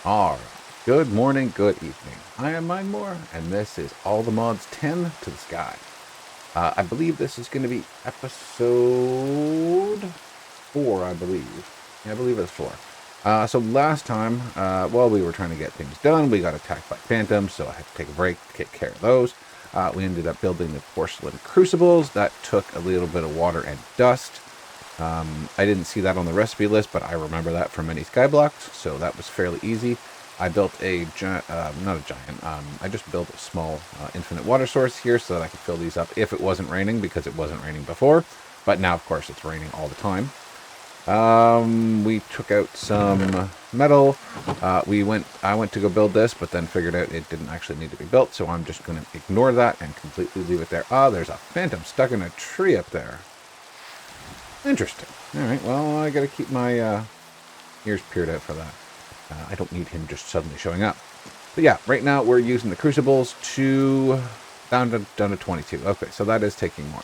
All right. Good morning, good evening. I am Mindmore, and this is All the Mods 10 to the Sky. I believe this is going to be episode 4, I believe. Yeah, I believe it's 4. So last time, while we were trying to get things done, we got attacked by phantoms, so I had to take a break to take care of those. We ended up building the porcelain crucibles. That took a little bit of water and dust. I didn't see that on the recipe list, but I remember that from many skyblocks, so that was fairly easy. I built a giant, not a giant, I just built a small infinite water source here so that I could fill these up if it wasn't raining, because it wasn't raining before. But now, of course, it's raining all the time. We took out some metal. I went to go build this, but then figured out it didn't actually need to be built, so I'm just going to ignore that and completely leave it there. Ah, there's a phantom stuck in a tree up there. Interesting. All right, well, I got to keep my ears peeled out for that. I don't need him just suddenly showing up. But yeah, right now we're using the crucibles to down to 22. Okay, so that is taking more.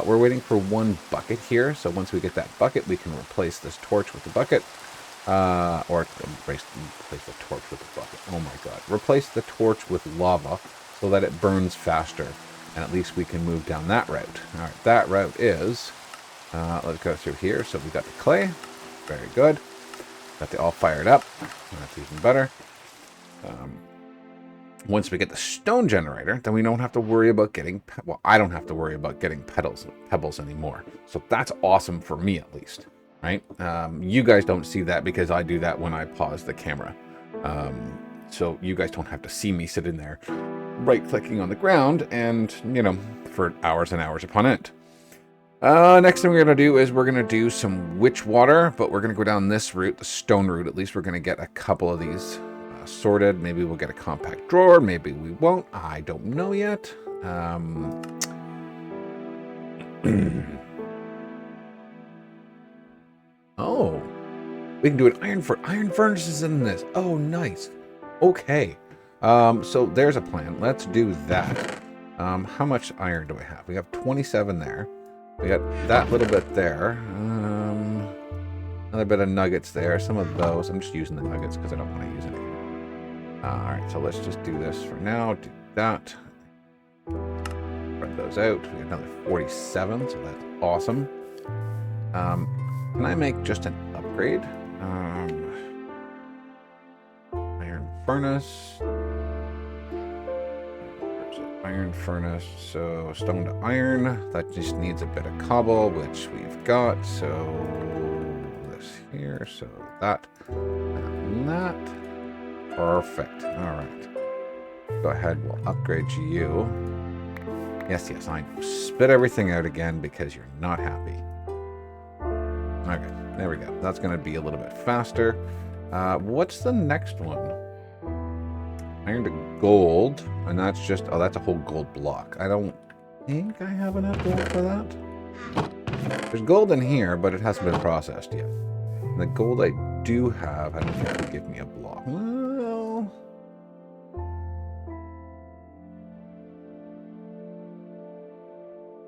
We're waiting for one bucket here. So once we get that bucket, we can replace this torch with the bucket. Or replace the torch with the bucket. Oh my god. Replace the torch with lava so that it burns faster. And at least we can move down that route. All right, that route is... let's go through here. So we got the clay. Very good. Got the all fired up. That's even better. Once we get the stone generator, then we don't have to worry about getting... Well, I don't have to worry about getting pebbles anymore. So that's awesome for me, at least. Right? You guys don't see that because I do that when I pause the camera. So you guys don't have to see me sitting there right-clicking on the ground and, you know, for hours and hours upon end. Next thing we're going to do is we're going to do some witch water, but we're going to go down this route, the stone route. At least we're going to get a couple of these sorted. Maybe we'll get a compact drawer. Maybe we won't. I don't know yet. Oh, we can do an iron furnaces in this. Oh, nice. Okay. So there's a plan. Let's do that. How much iron do we have? We have 27 there. We got that little bit there. Another bit of nuggets there. Some of those. I'm just using the nuggets because I don't want to use anything. Alright, so let's just do this for now. Do that. Spread those out. We got another 47, so that's awesome. Can I make just an upgrade? Iron furnace. Iron furnace, so stone to iron. That just needs a bit of cobble, which we've got. So this here, so that and that. Perfect. All right. Go ahead. We'll upgrade you. Yes, I know. Spit everything out again because you're not happy. Okay, there we go. That's going to be a little bit faster. What's the next one? Iron to gold, and that's just... Oh, that's a whole gold block. I don't think I have enough gold for that. There's gold in here, but it hasn't been processed yet. And the gold I do have, I don't think will give me a block. Well...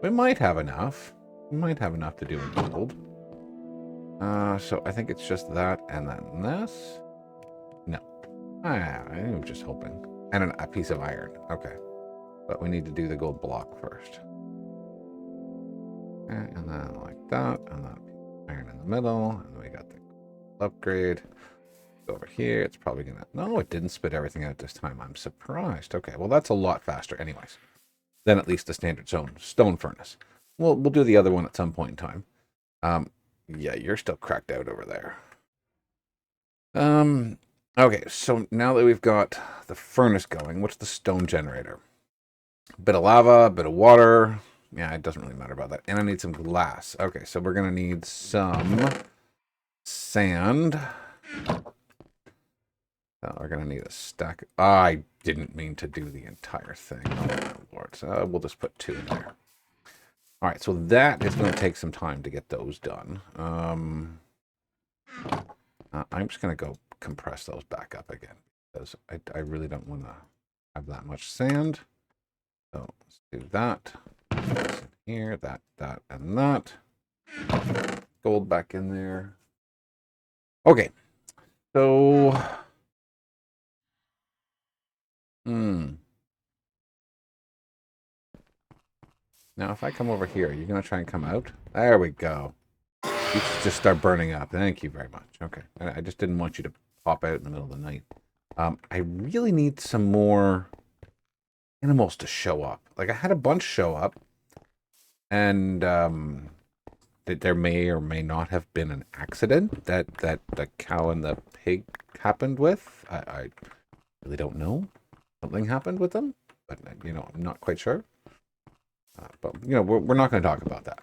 we might have enough. We might have enough to do in gold. So I think it's just that and then this. No. I'm just hoping. And a piece of iron. Okay. But we need to do the gold block first. Okay, and then like that. And then iron in the middle. And then we got the upgrade. Over here. It's probably going to... No, it didn't spit everything out this time. I'm surprised. Okay, well, that's a lot faster anyways. Than at least the standard stone furnace. We'll do the other one at some point in time. Yeah, you're still cracked out over there. Okay, so now that we've got the furnace going, what's the stone generator? A bit of lava, a bit of water. Yeah, it doesn't really matter about that. And I need some glass. Okay, so we're going to need some sand. We're going to need a stack. I didn't mean to do the entire thing. Oh, my lord. So we'll just put 2 in there. All right, so that is going to take some time to get those done. I'm just going to go compress those back up again because I really don't want to have that much sand. So let's do that. Here, that, and that. Gold back in there. Okay, so Now, if I come over here, you're going to try and come out? There we go. You just start burning up. Thank you very much. Okay. I just didn't want you to pop out in the middle of the night. I really need some more animals to show up. Like, I had a bunch show up, and there may or may not have been an accident that the cow and the pig happened with. I really don't know. Something happened with them, but, you know, I'm not quite sure. But, you know, we're not going to talk about that.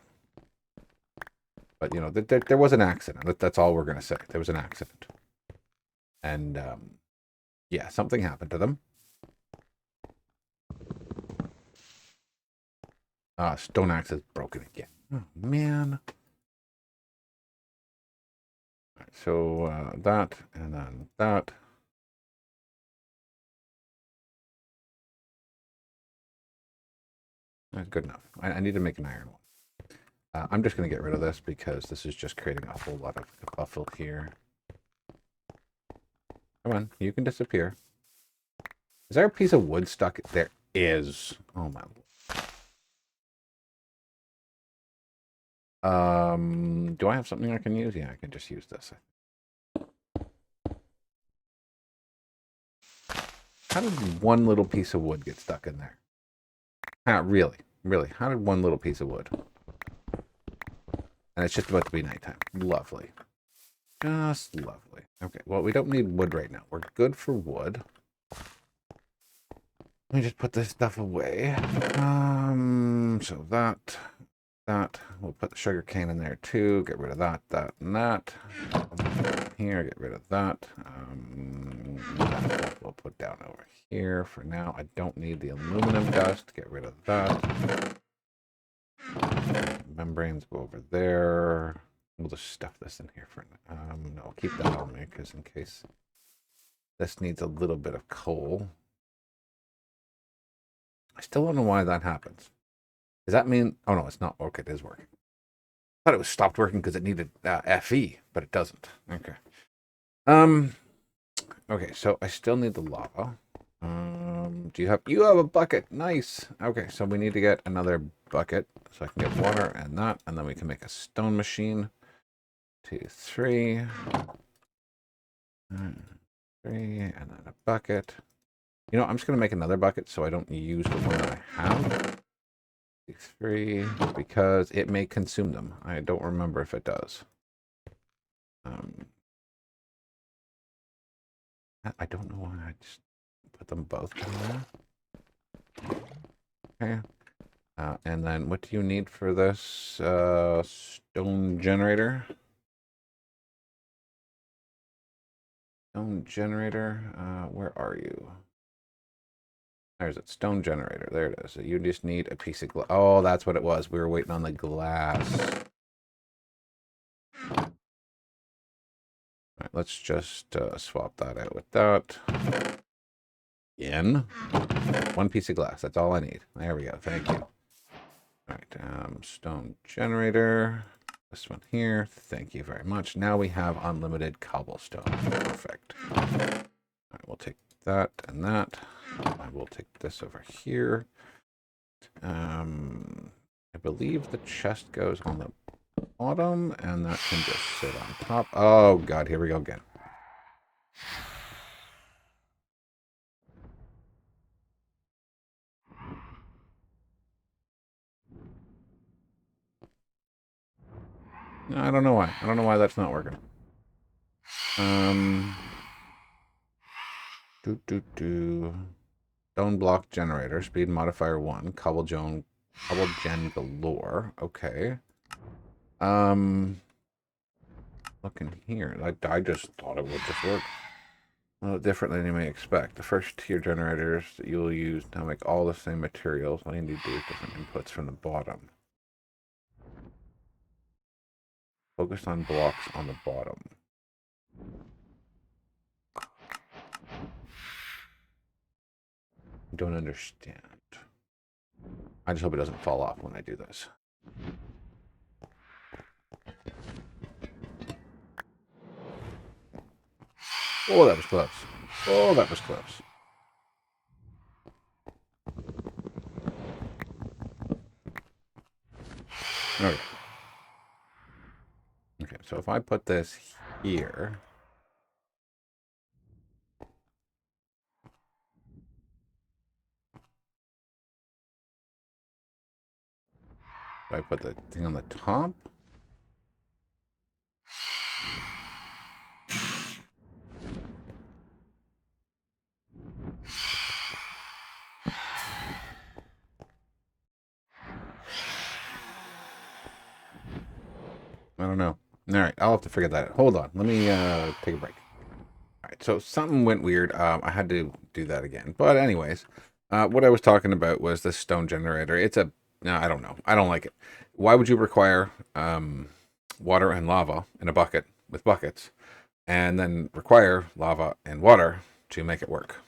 But, you know, there was an accident. That's all we're going to say. There was an accident. And, yeah, something happened to them. Stone axe is broken again. Oh, man. Right, so, that, and then that. That's good enough. I need to make an iron one. I'm just going to get rid of this because this is just creating a whole lot of buffalo here. Come on, you can disappear. Is there a piece of wood stuck? There is. Oh my. Do I have something I can use? Yeah, I can just use this. How did one little piece of wood get stuck in there? Really? Really? How did one little piece of wood? And it's just about to be nighttime. Lovely. Just lovely. Okay, well, we don't need wood right now. We're good for wood. Let me just put this stuff away. So that. We'll put the sugar cane in there too. Get rid of that, and that. Here, get rid of that. That we'll put down over here for now. I don't need the aluminum dust. Get rid of that. Membranes go over there. We'll just stuff this in here for now. No, keep that on me because in case this needs a little bit of coal. I still don't know why that happens. Does that mean... Oh, no, it's not. Okay, it is working. I thought it was stopped working because it needed FE, but it doesn't. Okay. Okay, so I still need the lava. You have a bucket. Nice. Okay, so we need to get another bucket so I can get water and that, and then we can make a stone machine. 2, 3. 3, and then a bucket. You know, I'm just going to make another bucket so I don't use the one that I have. 3, because it may consume them. I don't remember if it does. I don't know why I just put them both down there. Okay. And then what do you need for this stone generator? Stone generator, where are you? There's it, stone generator. There it is. So you just need a piece of glass. Oh, that's what it was. We were waiting on the glass. All right, let's just swap that out with that. In. 1 piece of glass. That's all I need. There we go. Thank you. All right, stone generator. This one here. Thank you very much. Now we have unlimited cobblestone. Perfect. All right, we'll take that and that. I will take this over here. I believe the chest goes on the bottom, and that can just sit on top. Oh, God, here we go again. I don't know why. I don't know why that's not working. Stone block generator, speed modifier 1, cobble gen galore. Okay. Looking here, I just thought it would just work a little differently than you may expect. The first tier generators that you'll use now make all the same materials. All you need to do is different inputs from the bottom. Focus on blocks on the bottom. I don't understand. I just hope it doesn't fall off when I do this. Oh, that was close. Oh, that was close. Okay. Okay, so if I put this here. If I put the thing on the top. I don't know. All right, I'll have to figure that out. Hold on. Let me take a break. All right, so something went weird. I had to do that again. But anyways, what I was talking about was this stone generator. It's a, no, I don't know. I don't like it. Why would you require water and lava in a bucket with buckets and then require lava and water to make it work?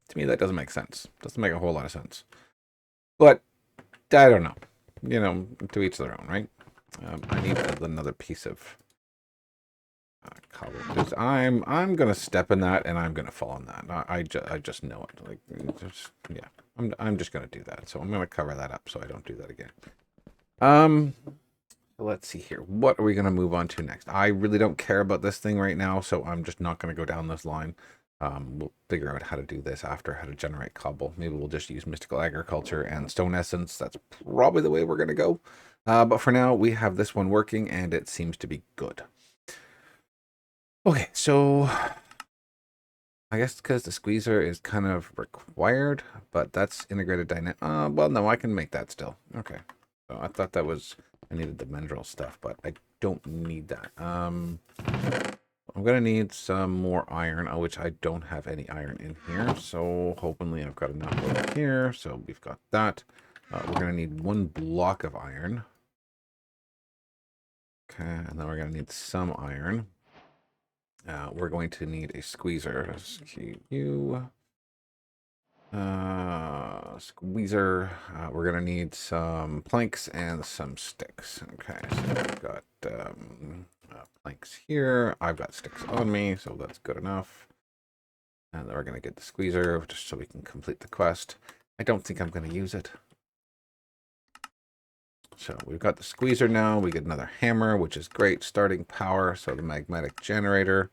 To me, that doesn't make sense. Doesn't make a whole lot of sense. But I don't know. You know, to each their own, right? I need another piece of cobble because I'm gonna step in that and I'm gonna fall in that. I just know it. Like yeah, I'm just gonna do that. So I'm gonna cover that up so I don't do that again. Let's see here. What are we gonna move on to next? I really don't care about this thing right now, so I'm just not gonna go down this line. We'll figure out how to do this after, how to generate cobble. Maybe we'll just use mystical agriculture and stone essence. That's probably the way we're gonna go. But for now, we have this one working, and it seems to be good. Okay, so I guess because the squeezer is kind of required, but that's integrated dynamic. Well, no, I can make that still. Okay, so I thought that was, I needed the mineral stuff, but I don't need that. I'm gonna need some more iron, which I don't have any iron in here. So hopefully I've got enough over here. So we've got that. We're gonna need 1 block of iron. Okay, and then we're gonna need some iron. We're going to need a squeezer. SQU. Squeezer. We're gonna need some planks and some sticks. Okay, so we've got planks here. I've got sticks on me, so that's good enough. And then we're gonna get the squeezer just so we can complete the quest. I don't think I'm gonna use it. So we've got the squeezer now. We get another hammer, which is great. Starting power, so the magnetic generator.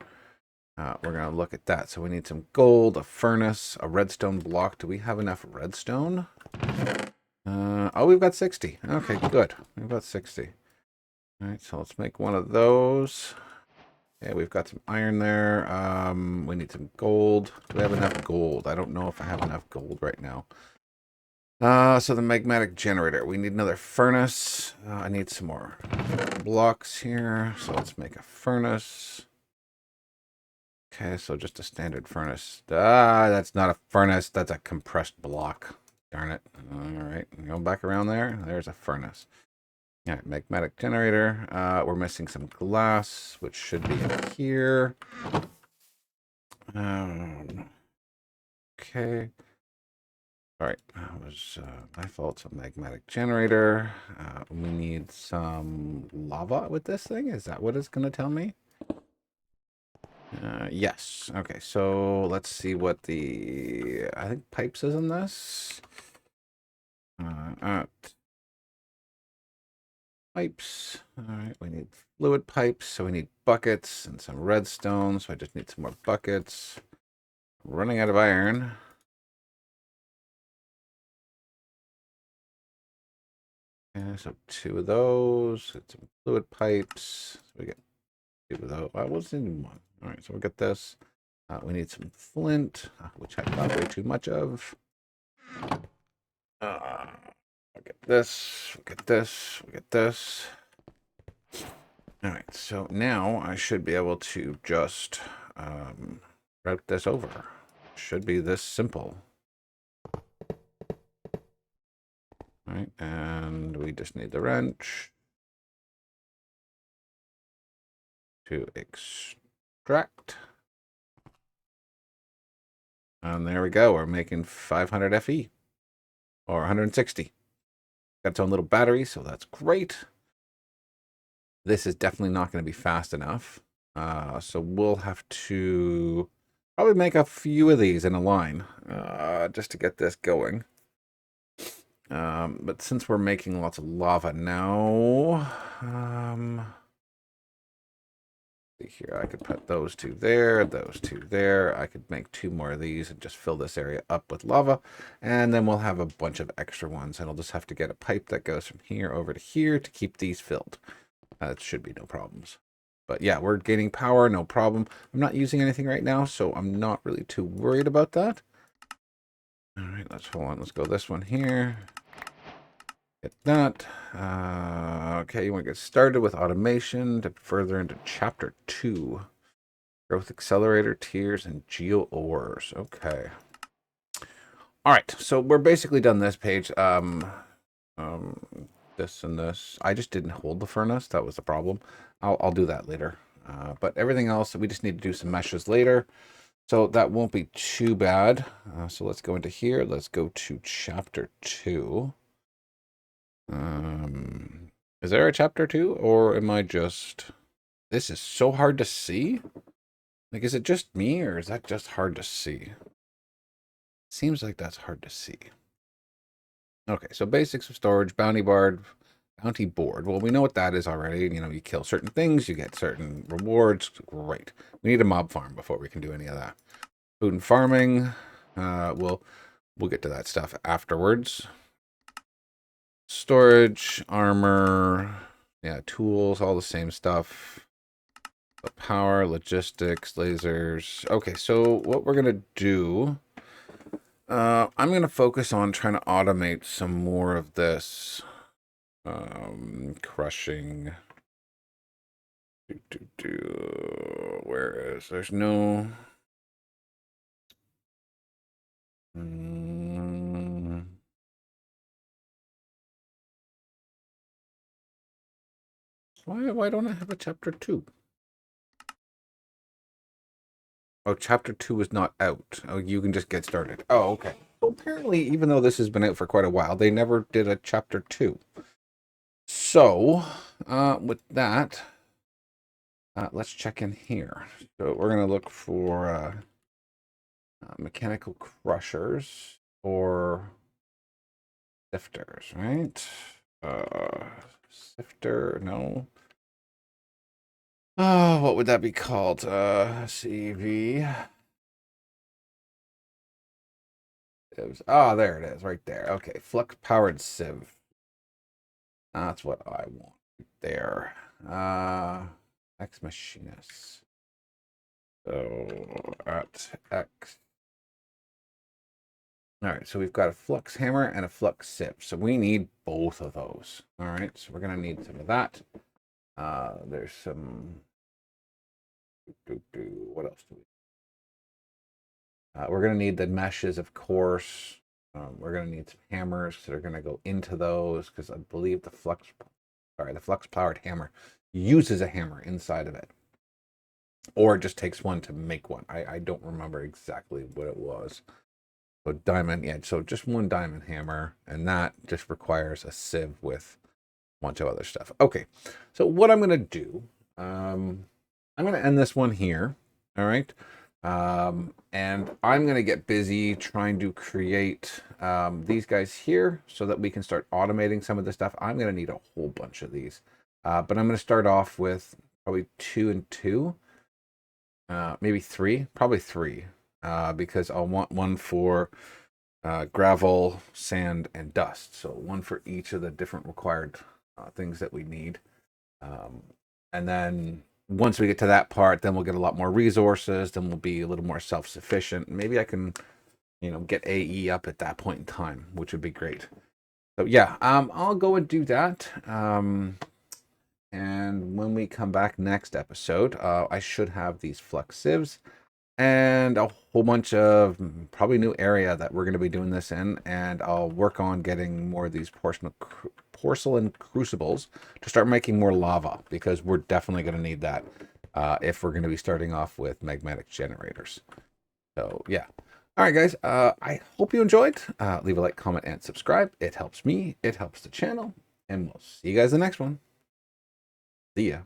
We're going to look at that. So we need some gold, a furnace, a redstone block. Do we have enough redstone? Oh, we've got 60. Okay, good. We've got 60. All right, so let's make one of those. Yeah, we've got some iron there. We need some gold. Do we have enough gold? I don't know if I have enough gold right now. So the magnetic generator. We need another furnace. I need some more blocks here. So let's make a furnace. Okay, so just a standard furnace. That's not a furnace. That's a compressed block. Darn it. All right, go back around there. There's a furnace. All right, magnetic generator. We're missing some glass, which should be in here. Okay. All right, that was my fault. So magnetic generator. We need some lava with this thing. Is that what it's going to tell me? Yes. Okay, so let's see what the, I think pipes is in this. Pipes. All right, we need fluid pipes, so we need buckets and some redstone. So I just need some more buckets. I'm running out of iron. Yeah, so 2 of those. Get some fluid pipes. So we get 2 of those. I was in 1. All right, so we'll get this. We need some flint, which I've got way too much of. We'll get this. We'll get this. We'll get this. All right, so now I should be able to just route this over. Should be this simple. All right, and we just need the wrench to extract. And there we go. We're making 500 FE or 160. Got its own little battery, so that's great. This is definitely not going to be fast enough. So we'll have to probably make a few of these in a line just to get this going. But since we're making lots of lava now, see here, I could put those two there, those two there. I could make 2 more of these and just fill this area up with lava. And then we'll have a bunch of extra ones. And I'll just have to get a pipe that goes from here over to here to keep these filled. That should be no problems. But yeah, we're gaining power, no problem. I'm not using anything right now, so I'm not really too worried about that. All right, hold on. Let's go this one here. Get that. Okay, you want to get started with automation to further into chapter 2. Growth accelerator, tiers, and geo ores. Okay. All right, so we're basically done this page. This and this. I just didn't hold the furnace. That was the problem. I'll do that later. But everything else, we just need to do some meshes later. So that won't be too bad. So let's go into here. Let's go to chapter 2. Is there a chapter 2? Or am I just... This is so hard to see. Like, is it just me, or is that just hard to see? Seems like that's hard to see. Okay, so basics of storage, bounty board. Well, we know what that is already. You know, you kill certain things, you get certain rewards. Great. We need a mob farm before we can do any of that. Food and farming. We'll get to that stuff afterwards. Storage, armor, yeah, tools, all the same stuff. Power, logistics, lasers. Okay, so what we're gonna do, I'm gonna focus on trying to automate some more of this. Crushing. Where is? There's no. Why don't I have a chapter 2? Oh, chapter 2 is not out. Oh, you can just get started. Oh, okay. So apparently, even though this has been out for quite a while, they never did a chapter 2. So, with that, let's check in here. So we're going to look for mechanical crushers or sifters, right? Sifter, no. Oh, what would that be called? CV. Oh, there it is, right there. Okay, flux-powered sieve. That's what I want there. Ex-machinist. So, at X. All right, so we've got a flux hammer and a flux sieve. So we need both of those. All right, so we're going to need some of that. There's some... What else do we... we're going to need the meshes, of course. We're going to need some hammers that are going to go into those because I believe the flux-powered hammer uses a hammer inside of it. Or it just takes one to make one. I don't remember exactly what it was. So diamond, yeah, so just one diamond hammer, and that just requires a sieve with a bunch of other stuff. Okay, so what I'm going to do, I'm going to end this one here, all right? And I'm going to get busy trying to create these guys here so that we can start automating some of this stuff. I'm going to need a whole bunch of these, but I'm going to start off with probably 2 and 2, maybe 3, probably 3, because I'll want one for gravel, sand, and dust. So one for each of the different required things that we need. And then once we get to that part, then we'll get a lot more resources. Then we'll be a little more self-sufficient. Maybe I can, get AE up at that point in time, which would be great. So yeah, I'll go and do that. And when we come back next episode, I should have these flux sieves and a whole bunch of probably new area that we're going to be doing this in. And I'll work on getting more of these porcelain crucibles to start making more lava, because we're definitely going to need that if we're going to be starting off with magmatic generators. So yeah. All right, guys. I hope you enjoyed. Leave a like, comment, and subscribe. It helps me. It helps the channel. And we'll see you guys in the next one. See ya.